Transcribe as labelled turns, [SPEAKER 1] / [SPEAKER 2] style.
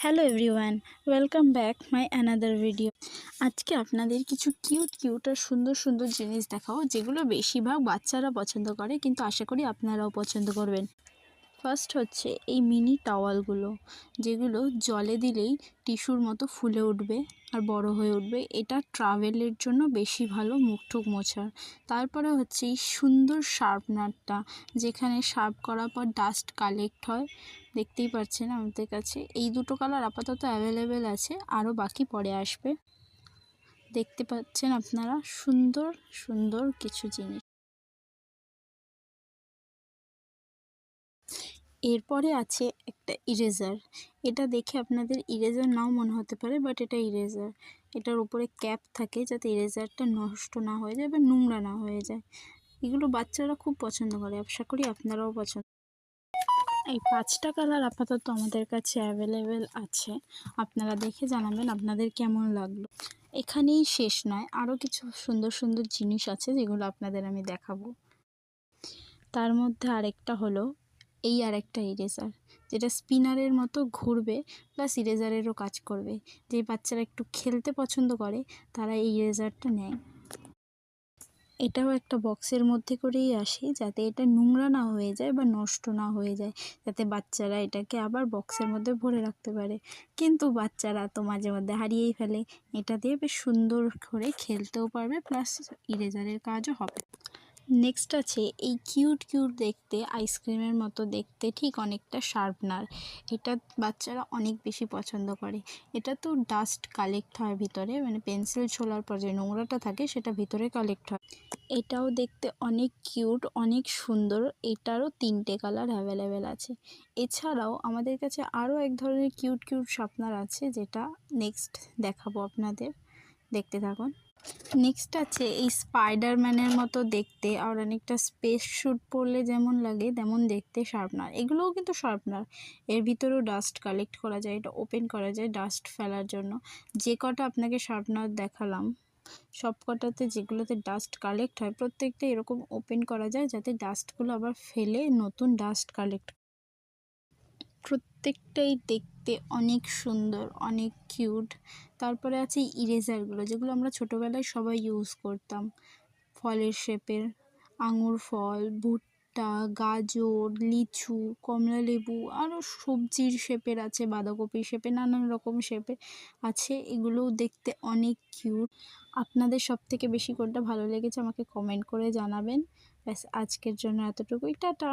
[SPEAKER 1] Hello everyone, welcome back my another video. আজকে আপনাদের কিছু কিউট আর সুন্দর সুন্দর জিনিস দেখাবো, যেগুলো বেশিরভাগ বাচ্চারা পছন্দ করে, কিন্তু আশা করি আপনারাও পছন্দ করবেন। ফার্স্ট হচ্ছে এই মিনি টাওয়ালগুলো, যেগুলো জলে দিলেই টিস্যুর মতো ফুলে উঠবে আর বড় হয়ে উঠবে। এটা ট্রাভেলের জন্য বেশি ভালো, মুখ টুক মোছার। তারপরে হচ্ছে এই সুন্দর শার্পনারটা, যেখানে শার্প করার পর ডাস্ট কালেক্ট হয়। দেখতেই পাচ্ছেন আমাদের কাছে এই দুটো কালার আপাতত অ্যাভেলেবেল আছে, আরও বাকি পরে আসবে। দেখতে পাচ্ছেন আপনারা সুন্দর সুন্দর কিছু জিনিস। এরপরে আছে একটা ইরেজার। এটা দেখে আপনাদের ইরেজার নাও মনে হতে পারে, বাট এটা ইরেজার। এটার উপরে ক্যাপ থাকে যাতে ইরেজারটা নষ্ট না হয়ে যায় বা নোংরা না হয়ে যায়। এগুলো বাচ্চারা খুব পছন্দ করে, আশা করি আপনারাও পছন্দ। এই 5টা কালার আপাতত আমাদের কাছে অ্যাভেলেবেল আছে, আপনারা দেখে জানাবেন আপনাদের কেমন লাগলো। এখানেই শেষ নয়, আরও কিছু সুন্দর সুন্দর জিনিস আছে যেগুলো আপনাদের আমি দেখাবো। তার মধ্যে আরেকটা হলো এই আরেকটা ইরেজার, যেটা স্পিনারের মতো ঘুরবে প্লাস ইরেজারেরও কাজ করবে। যে বাচ্চারা একটু খেলতে পছন্দ করে তারা এই ইরেজারটা নেয়। এটাও একটা বক্সের মধ্যে করেই আসে, যাতে এটা নোংরা না হয়ে যায় বা নষ্ট না হয়ে যায়, যাতে বাচ্চারা এটাকে আবার বক্সের মধ্যে ভরে রাখতে পারে। কিন্তু বাচ্চারা তো মাঝে মধ্যে হারিয়েই ফেলে। এটা দিয়ে বেশ সুন্দর করে খেলতেও পারবে, প্লাস ইরেজারের কাজও হবে। নেক্সট আছে এই কিউট দেখতে আইসক্রিমের মতো দেখতে, ঠিক অনেকটা শার্পনার। এটা বাচ্চারা অনেক বেশি পছন্দ করে। এটা তো ডাস্ট কালেক্ট হয় ভিতরে, মানে পেন্সিল ছোলার পর যে নোংরাটা থাকে সেটা ভিতরে কালেক্ট হয়। এটাও দেখতে অনেক কিউট, অনেক সুন্দর। এটারও 3টে কালার অ্যাভেলেবেল আছে। এছাড়াও আমাদের কাছে আরও এক ধরনের কিউট শার্পনার আছে, যেটা নেক্সট দেখাবো আপনাদের, দেখতে থাকুন। নেক্সট আছে এই স্পাইডারম্যানের মতো দেখতে আর অনেকটা স্পেস স্যুট পরলে যেমন লাগে তেমন দেখতে শার্পনার। এগুলোও কিন্তু শার্পনার, এর ভিতরেও ডাস্ট কালেক্ট করা যায়, এটা ওপেন করা যায় ডাস্ট ফেলার জন্য। যে কটা আপনাকে শার্পনার দেখালাম সব কটাতে যেগুলোতে ডাস্ট কালেক্ট হয় প্রত্যেকটা এরকম ওপেন করা যায়, যাতে ডাস্টগুলো আবার ফেলে নতুন ডাস্ট কালেক্ট। প্রত্যেকটাই দেখতে অনেক সুন্দর, অনেক কিউট। তারপরে আছে ইরেজারগুলো, যেগুলো আমরা ছোটোবেলায় সবাই ইউজ করতাম। ফলের শেপের, আঙুর ফল, ভুট্টা, গাজর, লিচু, কমলা লেবু, আরও সবজির শেপের আছে, বাঁধাকপির শেপে, নানান রকম শেপে আছে। এগুলোও দেখতে অনেক কিউট। আপনাদের সবথেকে বেশি কোনটা ভালো লেগেছে আমাকে কমেন্ট করে জানাবেন। ব্যাস, আজকের জন্য এতটুকুই, টাটা।